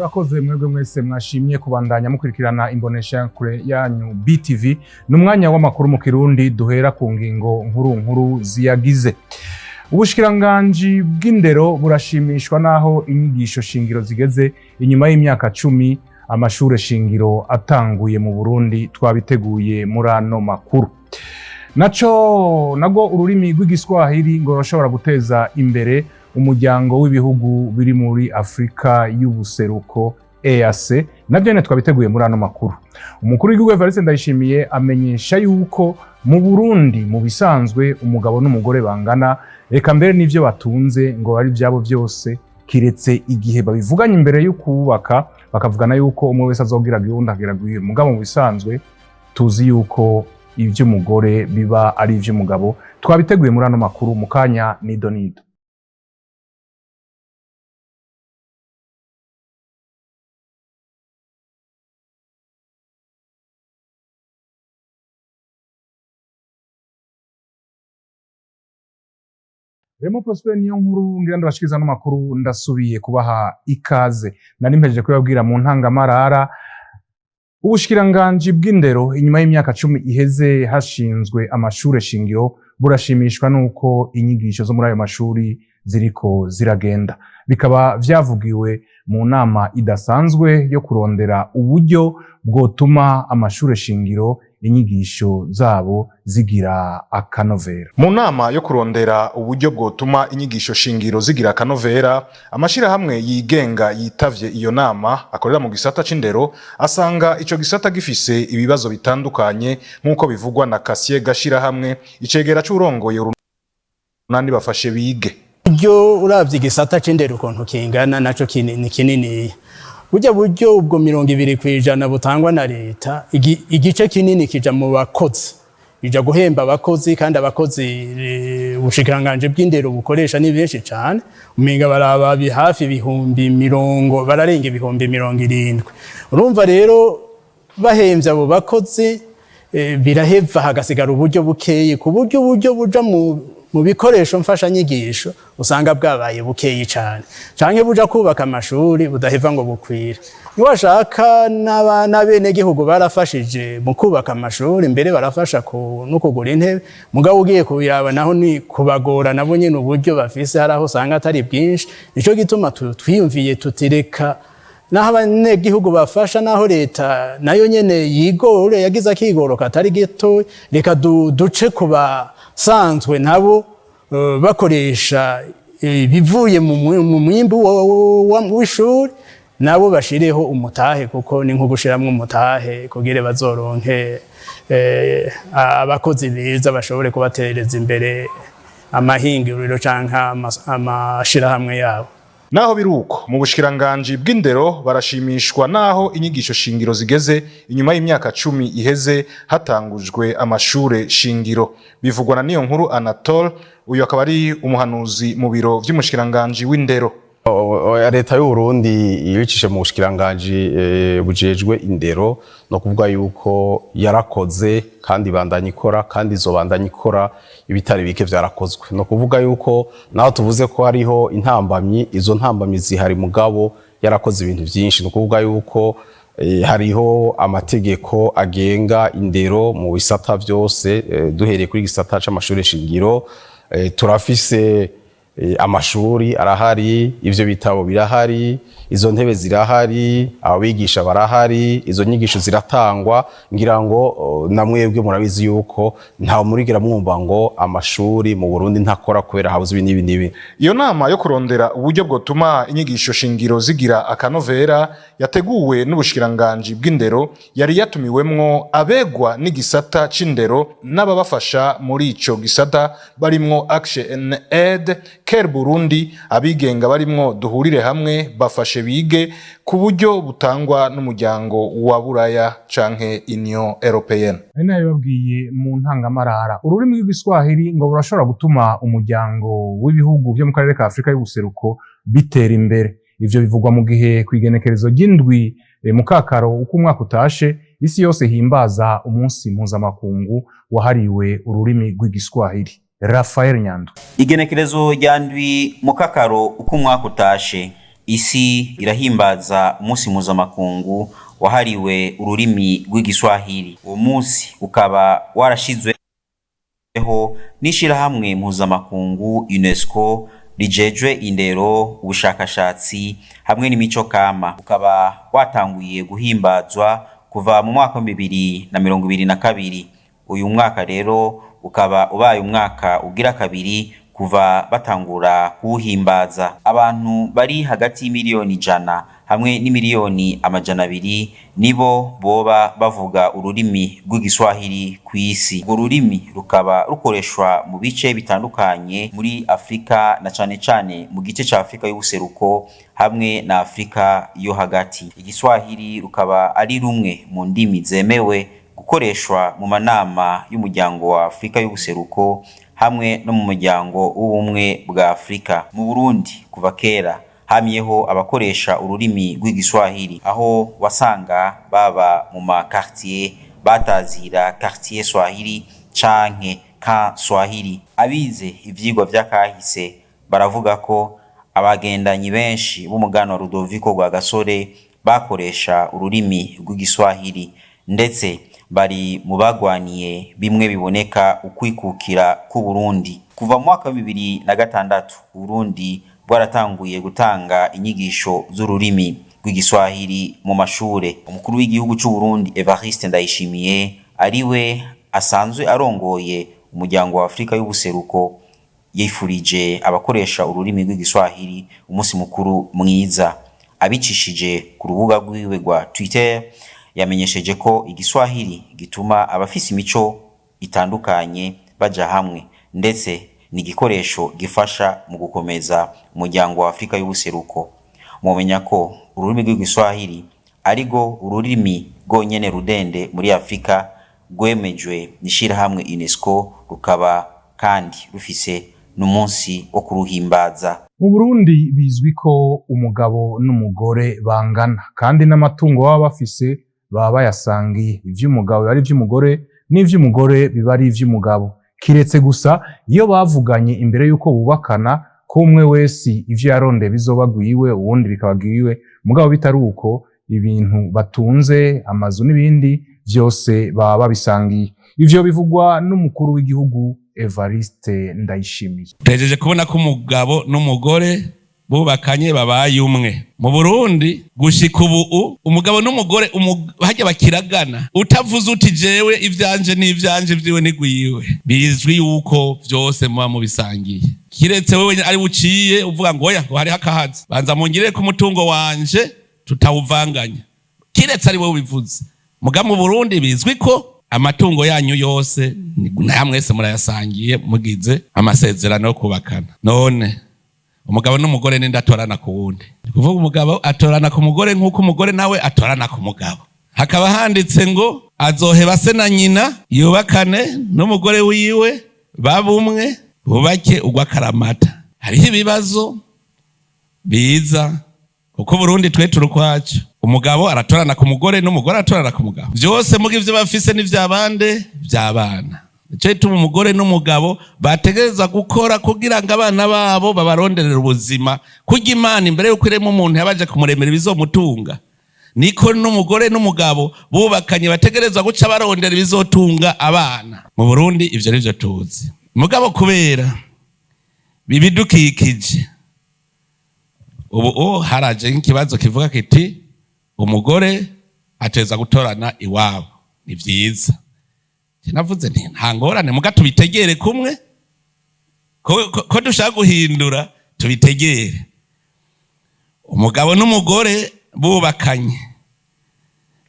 Murakoze mwebwe mwese mwashimye kubandanya mukurikirana imbonesha kure yanyu BTV n'umwanya w'amakuru mu Kirundi duhera ku ngingo nkuru ziyagize. Ubushikiranganji bw'indero burashimishwa naho inyigisho shingiro zigeze inyuma y'imyaka 10 amashure shingiro atanguye mu Burundi twabiteguye muri ano makuru. Nago ururimi rw'igiswahili ngo rushobora guteza imbere umuryango w'ibihugu biri muri Afrika y'ubuseruko EAC navyo twabiteguye muri ano makuru. Umukuru w'igihugu Evariste Ndayishimiye amenyesha yuko mu Burundi mu bisanzwe umugabo n'umugore bangana, reka mbere n'ivyo batunze ngo ari vyabo vyose kiretse igihe babivuganye imbere yo kubaka bakavugana yuko umwe wese azogira gihunda ageraguye. Mugabo mu bisanzwe tuzi yuko ivy'umugore biba ari ivy'umugabo. Twabiteguye muri ano makuru mu kanya nido. Remo Prosper niyo nkuru ngira ndabashikiza no makuru ndasubiye kubaha ikaze. Nari mpejeje kubabwira mu ntangamarara ubushikiranganji bw'indero inyuma y'imyaka 10 iheze hashinzwe amashure shingiro burashimishwa nuko inyigisho zo muri ayo mashuri ziriko ziragenda. Bikaba vyavugiwe mu nama idasanzwe yo kurondera uburyo bwotuma amashure shingiro inyigisho zabo zigira akanovera. Mu nama yo kurondera uburyo bwotuma inyigisho shingiro zigira akanovera, amashira hamwe yigenga yitavye iyo nama akorera mu gisata c'indero asanga ico gisata gifise ibibazo bitandukanye nkuko bivugwa na Kasiye Gashira hamwe icegera c'urongoye urunani bafashe bige. Iryo uravye igisata c'indero ukuntu kingana naco kinini. Buryo ubwo 20% butangwa na leta, igice kinini kija mu bakozi. Ija guhemba abakozi kandi abakozi ubushikiranganji bw'indero bukoresha ni benshi cyane. Umenga baraba hafi ibihumbi 70, bararenga ibihumbi 70. Urumva rero bahemvya abo bakozi biraheva hagasigara uburyo bukeye ku buryo buja mu bikoresho mfasha nyigisho usanga bwabaye bukeyi cyane. Canke buja kubaka amashuri budaheva ngo bukwira. Niwashaka n'abene gihugu barafashije mu kubaka amashuri, mbere barafasha no kugura intebe, mugabo ugiye kubiraba naho ni kubagora nabo nyene uburyo bafise haraho usanga atari bwinshi. Nico gituma twiyumviye tutireka naho abane gihugu bafasha, naho leta nayo nyene yigore yagize akigoroka atari gito, reka duce kuba sanzwe nabo bakoresha bivuye mu mwimbu w'ishuri nabo bashireho umutahe, kuko ni nko gushiramwe umutahe kugira bazoronke abakozi beza bashobore kubatereza imbere amahinguriro canke amashira hamwe yabo. Naho biruko mu bushikiranganji bw'indero barashimishwa naho inyigisho shingiro zigeze inyuma y'imyaka 10 iheze hatangujwe amashure shingiro. Bivugwa na niyo nkuru Anatole, uyu akaba ari umuhanuzi mu biro vy'umushikiranganji w'indero. Leta y'u Burundi ibicishe mu bushikiranganji bujejwe indero no kuvuga yuko yarakoze kandi bandanya ikora kandi izobandanya ikora ibitari bike vyarakozwe. No kuvuga yuko naho tuvuze ko hariho intambamyi, izo ntambamyi zihari mugabo yarakoze ibintu vyinshi. No kuvuga yuko hariho amategeko agenga indero mu bisata vyose, duhereye kuri gisata c'amashure shingiro turafise amashuri arahari, ivyo bitabo birahari, izo ntebe zirahari, abigisha barahari, izo nyigisho ziratangwa. Ngira ngo namwebwe murabizi yuko nta murigira mwumva ngo amashuri mu Burundi ntakora kubera habuze ibi nibi. Iyo nama yo kurondera uburyo bwotuma inyigisho shingiro zigira akanovera yateguwe n'ubushikiranganji bw'indero, yari yatumiwemwo abegwa n'igisata c'indero n'ababafasha muri ico gisata barimwo Action Aid, Care Burundi, abigenga barimwo Duhurire Hamwe, Bafashe Bige, ku buryo butangwa n'umuryango wa Buraya canke Union Européenne. Nayo babwiye mu ntangamarara ururimi rw'igiswahili ngo burashobora gutuma umuryango w'ibihugu byo mu karere ka Afrika y'ubuseruko bitera imbere. Ivyo bivugwa mu gihe kwigenekerezo ry'indwi mu kakaro uko umwaka utashe isi yose himbaza umunsi mpuzamakungu wahariwe ururimi rw'igiswahili. Rafael Nyando. Igenekerezo rya ndwi mu kakaro uko umwaka utashe Isi irahimbaza umunsi mpuzamakungu wahariwe ururimi rw'igiswahili. Uwo munsi ukaba warashizweho n'ishirahamwe mpuzamakungu UNESCO rijejwe indero, ubushakashatsi hamwe n'imico kama. Ukaba watanguye guhimbazwa kuva mu mwaka wa 2022. Uyu mwaka rero ukaba ubaye umwaka ugira kabiri kuva batangura kuhimbaza. Abantu bari hagati y'imiliyoni 100 hamwe n'imiliyoni 200 nibo boba bavuga ururimi rw'igiswahili kw'isi. Urwo rurimi rukaba rukoreshwa mu bice bitandukanye muri Afrika, na cane cane mu gice ca Afrika y'ubuseruko hamwe na Afrika yo hagati. Igiswahili rukaba ari rumwe mu ndimi zemewe gukoreshwa mu manama y'umuryango wa Afrika y'ubuseruko hamwe no mu muryango w'ubumwe bwa Afrika. Mu Burundi kuva kera hamyeho abakoresha ururimi rw'igiswahili, aho wasanga baba mu ma quartier batazira quartier Swahili canke ka Swahili. Abize ivyigwa vy'akahise baravuga ko abagendanyi benshi b'umugano wa Rudoviko Rwagasore bakoresha ururimi rw'igiswahili, ndetse bari mu bagwaniye bimwe biboneka ukwikukira ku Burundi. Kuva mu mwaka wa 2006 Burundi bwaratanguye gutanga inyigisho z'ururimi rw'igiswahili mu mashure. Umukuru w'igihugu cy'u Burundi Evariste Ndayishimiye ariwe asanzwe arongoye umuryango wa Afrika y'ubuseruko yifurije abakoresha ururimi rw'igiswahili umunsi mukuru mwiza. Abicishije ku rubuga rwiwe rwa Twitter yamenyesheje ko igiswahili gituma abafise imico itandukanye baja hamwe, ndetse ni igikoresho gifasha mu gukomeza umuryango wa Afrika y'ubuseruko. Mumenya ko ururimi rw'igiswahili arigo ururimi rwonyene rudende muri Afrika rwemejwe n'ishirahamwe UNESCO, rukaba kandi rufise n'umunsi wo kuruhimbaza. Mu Burundi bizwi ko umugabo n'umugore bangana, kandi n'amatungo baba bafise baba bayasangiye. Ivy'umugabo ari ivy'umugore n'ivy'umugore biba ari ivy'umugabo, kiretse gusa iyo bavuganye imbere yuko bubakana ko umwe wese ivyo yaronde bizobagwiwe uwundi bikabagwiwe. Mugabo bitari uko, ibintu batunze, amazu n'ibindi vyose baba babisangiye. Ivyo bivugwa n'umukuru w'igihugu Evariste Ndayishimiye. Tejeje kubona ko umugabo n'umugore bubakanye babaye umwe. Mu Burundi gushika ubu umugabo n'umugore hajya bakiragana, utavuze uti jewe ivyanje n'ivyanje vyiwe nigwiwe, bizwi yuko vyose muba mubisangiye. Kiretse wewe ari buciye uvuga ngo oya hari hakahaza, banza mungire ku mutungo wanje tutawuvanganya, kiretse ari wewe bivuze. Muga mu Burundi bizwi ko amatungo yanyu yose na mwese murayasangiye mugize amasezerano yo kubakana. None umugabo n'umugore ninde atorana ku wundi? Kuvuga umugabo atorana ku mugore nk'uko umugore nawe atorana ku mugabo. Hakaba handitse ngo azoheba se na nyina yubakane n'umugore wiwe babumwe bubake ugwakaramata. Hariho ibibazo biza kuko Burundi twe turukwacu. Umugabo aratorana ku mugore n'umugore aratorana ku mugabo. Vyose mugivyo bafise n'ivyabande vy'abana. Nico gituma umugore n'umugabo bategereza gukora kugira ngo abana babo babaronderera ubuzima. Kurya Imana imbere yuko irema umuntu yabaje kumuremera ibizomutunga, niko n'umugore n'umugabo bubakanye bategereza guca barondera ibizotunga abana. Mu Burundi ivyo rivyo tuzi. Mugabo kubera bibidukikije, ubu haraje nk'ikibazo kivuga kiti umugore ateza gutorana iwabo. Ni vyiza. Navuze nti nta ngorane, muga tubitegere kumwe ko dushaka guhindura, tubitegere. Umugabo n'umugore bubakanye,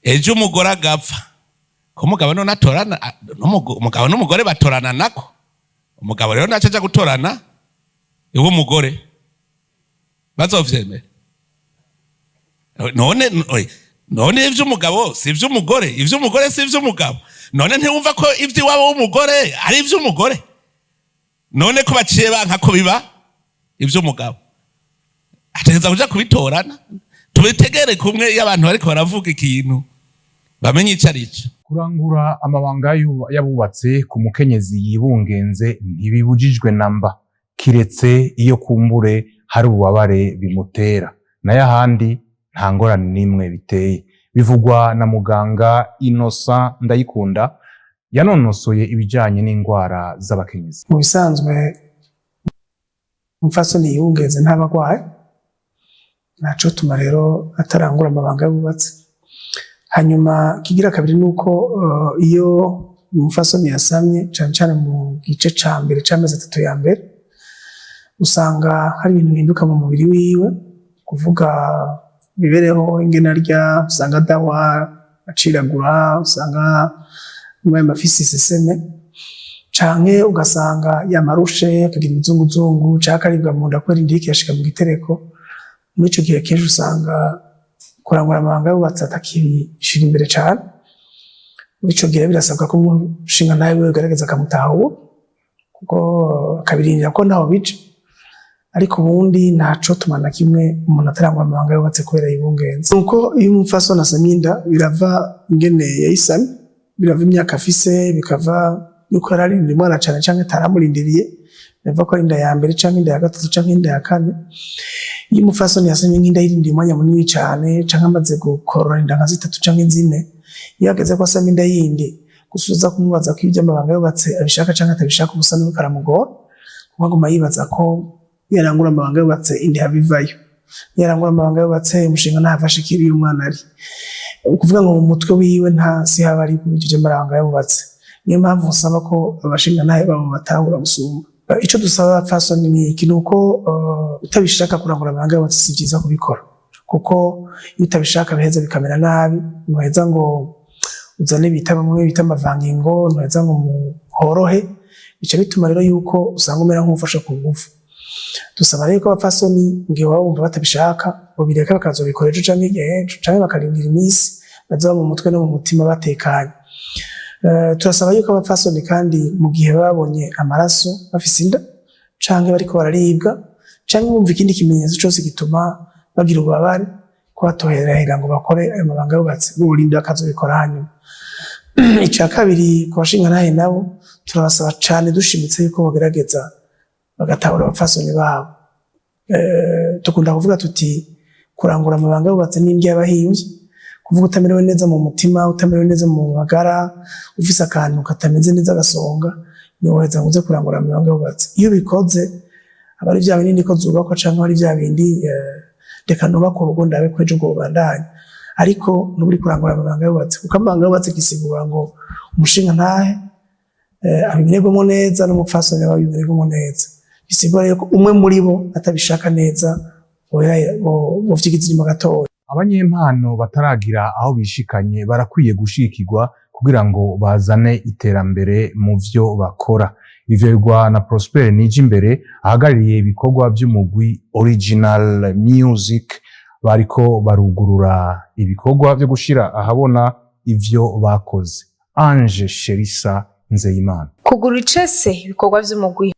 ejo umugore agapfa, ko umugabo none atorana, umugabo n'umugore batorana nako. Umugabo rero nacaja gutorana iwe umugore bazovyemera. None ivy'umugabo si ivy'umugore, ivy'umugore si ivy'umugabo. None ntiwumva ko ivy'iwabo w'umugore ari ivy'umugore? None ko baciye banka ko biba ivy'umugabo, ategeza kuja kubitorana. Tubitegere kumwe iyo abantu bariko baravuga ikintu bamenye ico arico. Kurangura amabanga yabubatse ku mukenyezi yibungenze ntibibujijwe namba, kiretse iyo kumbure hari ububabare bimutera. nayo ahandi nta ngorane n'imwe biteye. Bivugwa na muganga Innocent Ndayikunda yanonosoye ibijanye n'indwara z'abakenyezi. Mu bisanzwe umupfasoni yibungenze ntabagwaye, naco tuma rero atarangura amabanga y'ububatsi. Hanyuma kigira kabiri nuko iyo umupfasoni yasamye cane cane mu gice ca mbere c'amezi 3 ya mbere, usanga hari ibintu bihinduka mu mubiri wiwe, kuvuga bibereho ingene arya, usanga adawa aciragura, usanga mwaye mafisi seseme, canke ugasanga yamarushe akagira ibizunguzungu, canke aribwa mu nda kwera indiki yashika mu gitereko. Muri ico gihe kenshi usanga kurangura amabanga y'ububatsi atakibishira imbere cane. Muri ico gihe birasabwa ko umushinga nawe ugaragaza akamutahura, kuko akabirindira ko ntaho bica. Ariko ubundi ntaco tumana kimwe umuntu atarangura amabanga y'ububatsi kubera yibungenze. Nuko iyo umupfasoni asamye inda birava ingene yayisamye, birava imyaka afise, bikava yuko yararindiriye umwana cane canke ataramurindiriye, biva ko inda ya mbere canke inda ya gatatu canke inda ya kane. Iyo umupfasoni yasamye nk'inda yirindiriye umwanya munini cane canke amaze gukorora inda nka 3 canke 4, iyo ageze ko asama inda yindi, gusubiza kumubaza ko ivy'amabanga y'ububatsi abishaka canke atabishaka ubusa n'uko karamugora, kuko aguma yibaza ko yarangura amabanga y'ububatsi indi habivayo, yarangura amabanga y'ububatsi umushinga ntafashikira iyo umwana ari. Ukuvuga ngo mu mutwe wiwe nta si haba ari kubijije amabanga y'ububatsi. Niyo mpamvu usaba ko abashinga ntahe babo batahura gusumba. Ico dusaba abapfasoni ni iki, nuko utabishaka kurangura amabanga y'ububatsi si vyiza kubikora, kuko iyo utabishaka biheza bikamera nabi. Ntuheza ngo uzane bita bamwe bita amavangingo, ntuheza ngo muhorohe, bica bituma rero yuko usanga umera nk'ufasha ku ngufu. Dusaba rero ko abapfasoni ngiye wumva batabishaka bobireka bakazobikora ejo canke ejo canke bakarindira imisi bazoba mu mutwe no mu mutima batekanye. Turasaba yuko abapfasoni kandi mu gihe babonye amaraso bafise inda canke bariko bararibwa canke bumva ikindi kimenyetso cose gituma bagira ububabare, ko batoherahera ngo bakore ayo mabanga y'ububatsi, burinda bakazobikora hanyuma. Ica kabiri ku bashinga ntahe nabo turabasaba cane dushimitse yuko bogerageza bagatahura abapfasoni babo. Tukunda kuvuga tuti kurangura amabanga y'ububatsi n'indya y'abahinzi, kuvuga utamerewe neza mu mutima, utamerewe neza mu magara, ufise akantu katameze neza gasonga, niyo waheza ngo uze kurangura amabanga y'ububatsi. Iyo bikoze aba ari vya bindi ko zubakwa canke ari vya bindi reka nubaka urugo ndabe ko ejo ngo bandanye, ariko ntuburi kurangura amabanga y'ububatsi, kuko amabanga y'ububatsi gisigura ngo umushinga ntahe abimererwemo neza n'umupfasoni wawe abimererwemo neza. Bisigura yuko umwe muri bo atabishaka neza bovyigiza inyuma gatoya. Abanyempano bataragira aho bishikanye barakwiye gushikirwa kugira ngo bazane iterambere mu vyo bakora. Ivyo bigwa na Prosper Nijimbere ahagarariye ibikorwa vy'umugwi Original Music, bariko barugurura ibikorwa vyo gushira ahabona ivyo bakoze. Ange Sherissa Nzeyimana. Kugura icese ibikorwa vy'umugwi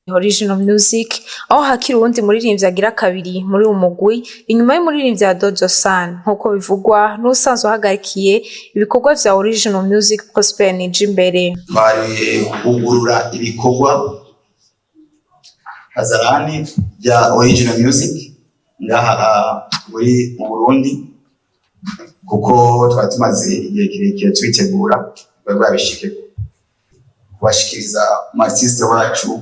Original Music, aho hakiri uwundi muririmbyi agira kabiri muri uwo mugwi inyuma y'umuririmbyi ya Dojo San, nkuko bivugwa n'usanzwe ahagarikiye ibikorwa vya Original Music Prosper Nijimbere. Bari kugurura ibikorwa hazarani vya Original Music ngaha muri mu Burundi, kuko twari tumaze igihe kirekire twitegura babishike kubashikiriza artiste wacu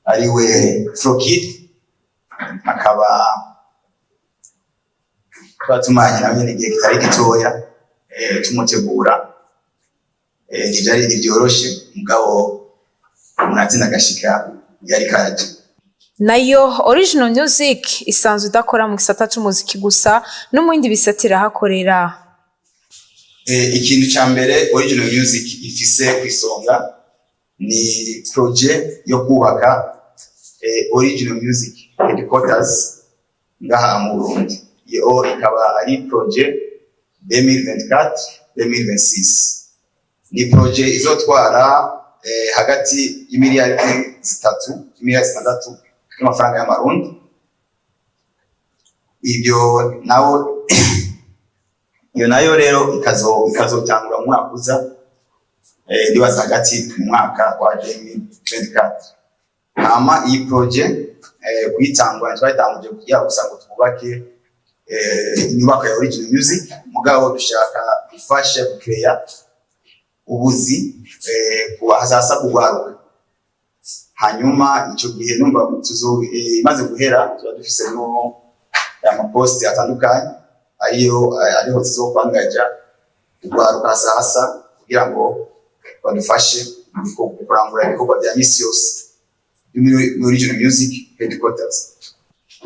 ariwe Frokid, akaba twatumanye na nyene igihe kitari gitoya tumutegura. Ntivyari vyoroshe mugabo umuntu agashika yari kaje. Nayo Original Music isanzwe idakora mu gisata c'umuziki gusa no mu bindi bisata irahakorera. Ikintu ca mbere Original Music ifise kwisonga ni projet yo kubaka Original Music Headquarters ngaha mu Burundi. Iyo ikaba ari projet 2024-2026. Ni projet izotwara hagati y'imiliyardi 3 y'amafaranga y'amarundi. Iyo nayo rero ikazotangura mu mwaka uza, ndibaza hagati mu mwaka wa 2024. hama iyi projet kuyitangura twayitanguje kugira gusa ngo twubake inyubako ya Original Music mugabo dushaka ifashe kucreya ubuzi hazasa kugwaruka hanyuma ico gihe numva imaze guhera tuba dufise no amaposti atandukanye ariho tuzopangaja kugwaruka sasa kugira ngo badufashe kurangura ibikorwa bya misi yose muri Original Music Headquarters.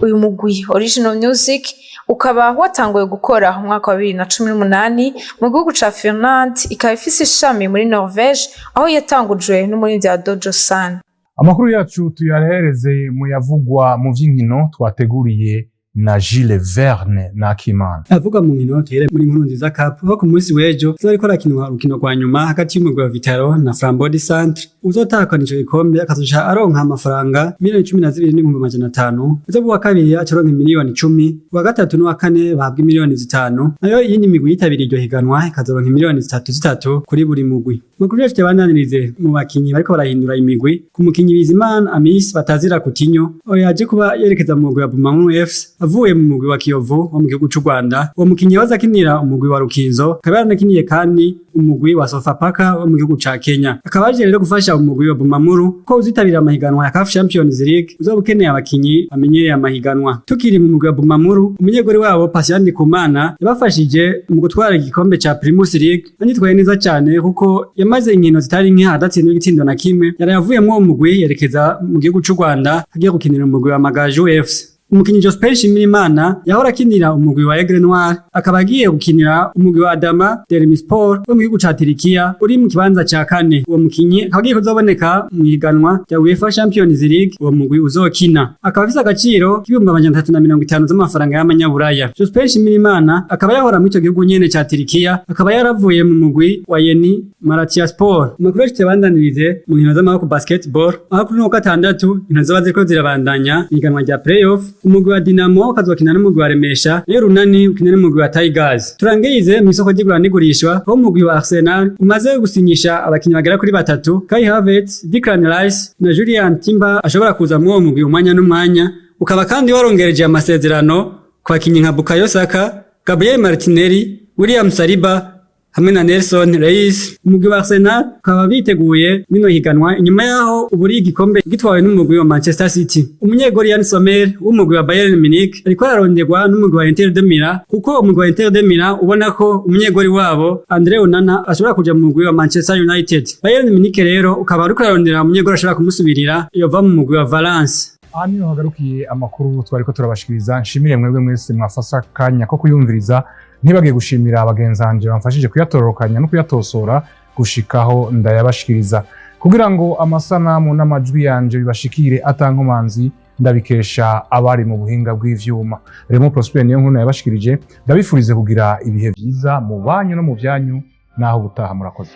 Uyu mugwi Original Music ukaba watanguye gukora mu mwaka wa 2018 mu gihugu ca Finland, ikaba ifise ishami muri Norvege aho yatangujwe n'umurinzi wa Dojo San. Amakuru yacu tuyahereze mu yavugwa mu vy'inkino twateguriye na Gilles Verne na Akimana. Avuga mu nkino tere muri nkuru nziza cup ho ku munsi w'ejo zariko rakinwa urukino rwa nyuma hagati y'umugwi wa Vitaro na Flambeau du Centre. Uzotahukana ico gikombe akazoca aronka amafaranga miliyoni 12,500. Uzo wa kabiri acaronka miliyoni 10, wa gatatu n'uwa kane bahabwa miliyoni 5. Nayo iyindi migwi yitabiriye iryo higanwa ikazoronka miliyoni 3 kuri buri mugwi. Makuru yacu yabandanirize mu bakinyi bariko barahindura imigwi ku mukinyi Bizimana Amis batazira Kutinyo yaje kuba yerekeza mu mugwi wa Bumamu FC avuye mu mugwi wa Kiyovu wo mu gihugu c'u Rwanda. Uwo mukinyi wazakinira umugwi wa Rukinzo akaba yaranakiniye kandi umugwi wa Sofapaka wo mu gihugu ca Kenya. Akaba aje rero gufasha umugwi wa Bumamuru ko uzitabira amahiganwa ya CAF Champions League uzobukeneye abakinyi bamenyereye amahiganwa. Tukiri mu mugwi wa Bumamuru umunyegori wabo Patient Ndikumana yabafashije mu gutwara igikombe ca Primus League anitwaye neza cyane kuko yamaze inkino zitari nke hadatsindwa igitindo na kimwe. Yaravuyemo umugwi yerekeza mu gihugu c'u Rwanda agiye gukinira umugwi wa Magaju FC. Umukinyi Joseph Shimirimana yahora akinira umugwi wa Aigle Noir akaba agiye gukinira umugwi wa Adama Dermispor wo mu gihugu ca Turikiya uri mu kibanza ca kane. Uwo mukinyi akaba agiye kuzoboneka mu higanwa rya UEFA Champions League uwo mugwi uzokina. Akaba afise agaciro k'350 z'amafaranga y'amanyaburaya. Joseph Shimirimana akaba yahora mu ico gihugu nyene ca Turikiya akaba yaravuye mu mugwi wa Yeni Malatyaspor. Amakuru yabandanirize mu nkino z'amaboko basketball aho kuri no gatandatu inkino zoba ziriko zirabandanya higanwa rya playoff. Umugwi wa Dinamo kazokina n'umugwi wa Remesha nayo Runani ukina n'umugwi wa Tigers. Turangize mu isoko ry'igura n'igurishwa aho umugwi wa Arsenal umaze gusinyisha abakinyi bagera kuri 3 Kai Havertz, Declan Rice na Julian Timber ashobora kuza mu mugwi umwanya n'umwanya. Ukaba kandi warongereje amasezerano kwa bakinyi nka Bukayo Saka, Gabriel Martinelli, William Saliba hamwe na Nelson Reis. Umugwi wa Arsenal ukaba biteguye mino higanwa inyuma yaho uburi igikombe gitwawe n'umugwi wa Manchester City. Umunyegori Yann Sommer w'umugwi wa Bayern Munich ariko araronderwa n'umugwi wa Inter de Milan kuko umugwi wa Inter de Milan ubona ko umunyegori wabo Andre Onana ashobora kuja mu mugwi wa Manchester United. Bayern Munich rero ukaba ariko ararondera umunyegori ashobora kumusubirira yova mu mugwi wa Valence. Aha niho hagarukiye amakuru twariko turabashikiriza. Nshimire mwebwe mwese mwafasa kanya ko kuyumviriza. Ntibagiye gushimira abagenzanje bamfashije kuyatororokanya no kuyatosora gushikaho ndayabashikiriza kugira ngo amasanamu n'amajwi yanje bibashikire atankomanzi ndabikesha abari mu buhinga bw'ivyuma. Remo Prosper niyo nkuru yabashikirije. Ndabifurize kugira ibihe byiza mu banyu no mu byanyu naho butaha murakoze.